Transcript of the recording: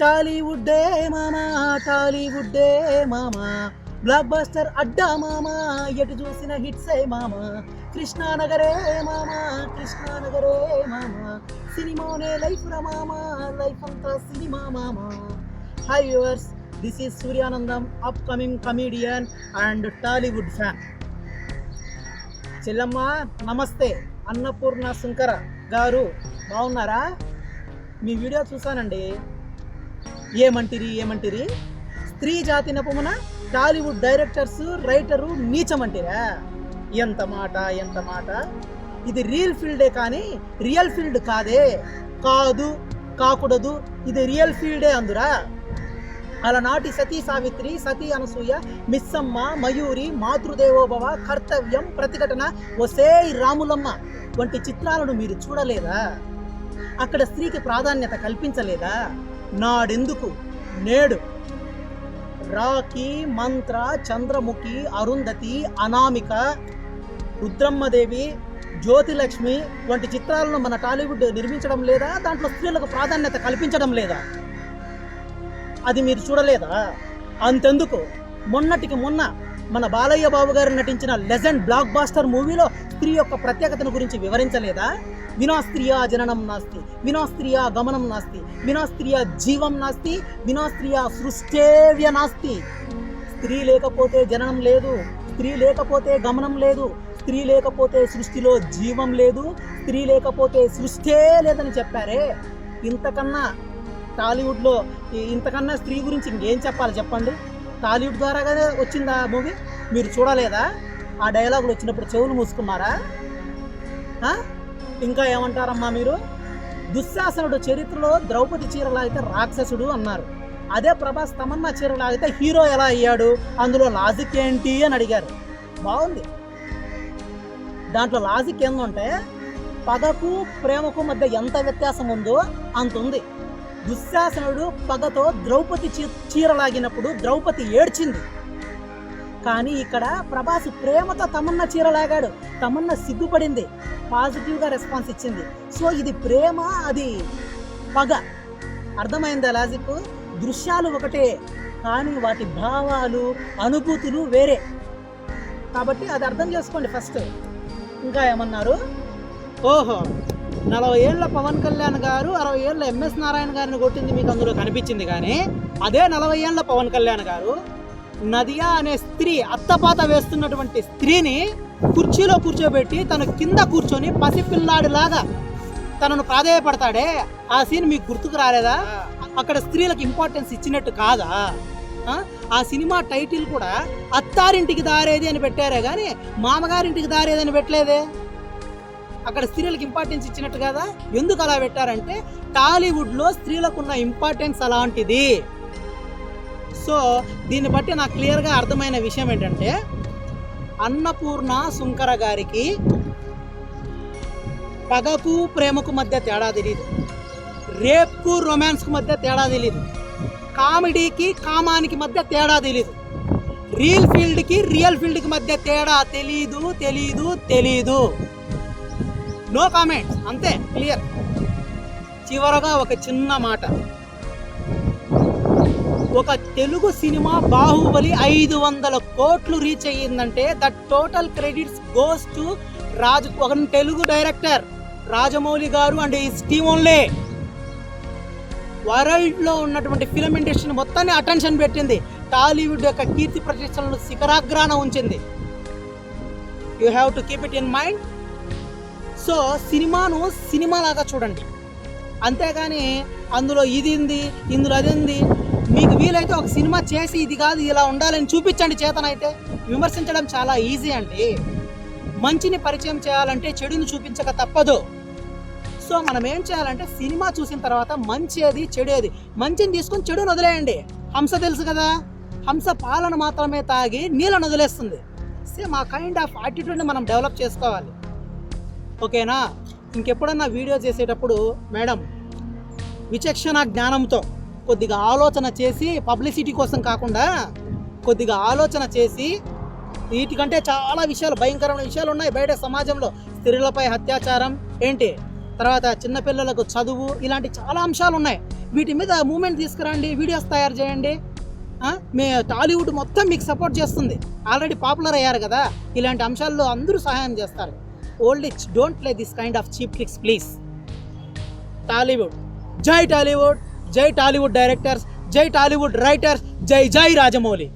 టాలీవుడ్డే మామా టాలీవుడ్డే మామా block buster అడ్డా మామా ఎటు చూసిన హిట్సే మామా కృష్ణానగరే మామా కృష్ణానగరే మామా సినిమానే లైఫ్ రా మామా లైఫ్ అంతా సినిమా మామా. Hi viewers, this is Suryanandam, upcoming comedian and Tollywood fan. Chellamma నమస్తే. అన్నపూర్ణ శంకర గారు బాగున్నారా? మీ వీడియో చూసానండి. ఏమంటిరి స్త్రీ జాతి నపమున టాలీవుడ్ డైరెక్టర్స్ రైటరు నీచమంటిరా? ఎంత మాట. ఇది రియల్ ఫీల్డే కానీ రియల్ ఫీల్డ్ కాకూడదు. ఇది రియల్ ఫీల్డే అందురా. అలనాటి సతీ సావిత్రి, సతీ అనసూయ, మిస్సమ్మ, మయూరి, మాతృదేవోభవ, కర్తవ్యం, ప్రతిఘటన, ఒసే రాములమ్మ వంటి చిత్రాలను మీరు చూడలేదా? అక్కడ స్త్రీకి ప్రాధాన్యత కల్పించలేదా? నాడెందుకు నేడు రాఖీ, మంత్ర, చంద్రముఖి, అరుంధతి, అనామిక, రుద్రమ్మదేవి, జ్యోతిలక్ష్మి వంటి చిత్రాలను మన టాలీవుడ్ నిర్మించడం లేదా? దాంట్లో స్త్రీలకు ప్రాధాన్యత కల్పించడం లేదా? అది మీరు చూడలేదా? అంతెందుకు, మొన్నటికి మొన్న మన బాలయ్య బాబు గారు నటించిన లెజెండ్ బ్లాక్ బాస్టర్ మూవీలో స్త్రీ యొక్క ప్రత్యేకతను గురించి వివరించలేదా? వినాస్త్రియా జననం నాస్తి, వినాస్త్రియా గమనం నాస్తి, వినాస్త్రియా జీవం నాస్తి, వినాస్త్రియా సృష్టేవ్య నాస్తి. స్త్రీ లేకపోతే జననం లేదు, స్త్రీ లేకపోతే గమనం లేదు, స్త్రీ లేకపోతే సృష్టిలో జీవం లేదు, స్త్రీ లేకపోతే సృష్టే లేదని చెప్పారే. ఇంతకన్నా టాలీవుడ్లో ఇంతకన్నా స్త్రీ గురించి ఇంకేం చెప్పాలి చెప్పండి? టాలీవుడ్ ద్వారాగానే వచ్చింది ఆ మూవీ. మీరు చూడలేదా? ఆ డైలాగులు వచ్చినప్పుడు చెవులు మూసుకున్నారా? ఇంకా ఏమంటారమ్మా మీరు? దుశ్శాసనుడు చరిత్రలో ద్రౌపది చీరలాగితే రాక్షసుడు అన్నారు. అదే ప్రభాస్ తమన్నా చీరలాగితే హీరో ఎలా అయ్యాడు? అందులో లాజిక్ ఏంటి అని అడిగారు. బాగుంది. దాంట్లో లాజిక్ ఏందంటే పగకు ప్రేమకు మధ్య ఎంత వ్యత్యాసం ఉందో అంత ఉంది. దుశ్శాసనుడు పగతో ద్రౌపది చీరలాగినప్పుడు ద్రౌపది ఏడ్చింది. కానీ ఇక్కడ ప్రభాస్ ప్రేమతో తమన్నా చీరలాగాడు. తమన్నా సిగ్గుపడింది, పాజిటివ్గా రెస్పాన్స్ ఇచ్చింది. సో ఇది ప్రేమ, అది పగ. అర్థమైందా లాజిక్? దృశ్యాలు ఒకటే కానీ వాటి భావాలు, అనుభూతులు వేరే. కాబట్టి అది అర్థం చేసుకోండి ఫస్ట్. ఇంకా ఏమన్నారు? ఓహో, 40 ఏళ్ళ పవన్ కళ్యాణ్ గారు 60 ఏళ్ళ ఎంఎస్ నారాయణ గారిని కొట్టింది మీకు అందులో కనిపించింది. కానీ అదే 40 ఏళ్ళ పవన్ కళ్యాణ్ గారు నదియా అనే స్త్రీ, అత్తపాత వేస్తున్నటువంటి స్త్రీని కుర్చీలో కూర్చోబెట్టి తన కింద కూర్చొని పసిపిల్లాడిలాగా తనను ప్రాధేయపడతాడే, ఆ సీన్ మీకు గుర్తుకు రాలేదా? అక్కడ స్త్రీలకు ఇంపార్టెన్స్ ఇచ్చినట్టు కాదా? ఆ సినిమా టైటిల్ కూడా అత్తారింటికి దారేది అని పెట్టారే కానీ మామగారింటికి దారేది అని పెట్టలేదే. అక్కడ స్త్రీలకు ఇంపార్టెన్స్ ఇచ్చినట్టు కదా. ఎందుకు అలా పెట్టారంటే టాలీవుడ్లో స్త్రీలకు ఉన్న ఇంపార్టెన్స్ అలాంటిది. సో దీన్ని బట్టి నాకు క్లియర్గా అర్థమైన విషయం ఏంటంటే అన్నపూర్ణ శంకర గారికి పగకు ప్రేమకు మధ్య తేడా తెలీదు, రేప్కు రొమాన్స్కు మధ్య తేడా తెలీదు, కామెడీకి కామానికి మధ్య తేడా తెలీదు, రియల్ ఫీల్డ్కి రియల్ ఫీల్డ్కి మధ్య తేడా తెలీదు. నో కామెంట్స్, అంతే, క్లియర్. చివరగా ఒక చిన్న మాట. ఒక తెలుగు సినిమా బాహుబలి 500 కోట్లు రీచ్ అయ్యిందంటే that total credits goes to ఒక తెలుగు డైరెక్టర్ రాజమౌళి గారు అండ్ హిస్ టీమ్ ఓన్లీ. వరల్డ్లో ఉన్నటువంటి ఫిలిం ఇండస్ట్రీని మొత్తాన్ని అటెన్షన్ పెట్టింది. టాలీవుడ్ యొక్క కీర్తి ప్రతిష్టలను శిఖరాగ్రాన ఉంచింది. You have to keep it in mind. So సినిమాను సినిమాలాగా చూడండి, అంతేగాని అందులో ఇది ఉంది ఇందులో అది ఉంది. మీకు వీలైతే ఒక సినిమా చేసి ఇది కాదు ఇలా ఉండాలని చూపించండి చేతనైతే. విమర్శించడం చాలా ఈజీ అండి. మంచిని పరిచయం చేయాలంటే చెడుని చూపించక తప్పదు. సో మనం ఏం చేయాలంటే సినిమా చూసిన తర్వాత మంచి ఏది చెడు ఏది, మంచిని తీసుకొని చెడుని వదిలేయండి. హంస తెలుసు కదా, హంస పాలన మాత్రమే తాగి నీళ్ళను వదిలేస్తుంది. సేమ్ ఆ కైండ్ ఆఫ్ యాటిట్యూడ్ని మనం డెవలప్ చేసుకోవాలి. ఓకేనా? ఇంకెప్పుడన్నా వీడియో చేసేటప్పుడు మేడం విచక్షణ జ్ఞానంతో కొద్దిగా ఆలోచన చేసి, పబ్లిసిటీ కోసం కాకుండా కొద్దిగా ఆలోచన చేసి, వీటికంటే చాలా విషయాలు, భయంకరమైన విషయాలు ఉన్నాయి బయట సమాజంలో. స్త్రీలపై అత్యాచారం ఏంటి, తర్వాత చిన్నపిల్లలకు చదువు, ఇలాంటి చాలా అంశాలు ఉన్నాయి. వీటి మీద మూమెంట్ తీసుకురండి, వీడియోస్ తయారు చేయండి. మీ టాలీవుడ్ మొత్తం మీకు సపోర్ట్ చేస్తుంది, ఆల్రెడీ పాపులర్ అయ్యారు కదా. ఇలాంటి అంశాల్లో అందరూ సహాయం చేస్తారు. Only don't play this kind of cheap tricks please. Tollywood, జై టాలీవుడ్, జై టాలీవుడ్ డైరెక్టర్స్, జై టాలీవుడ్ రైటర్స్, జై జై రాజమౌళి.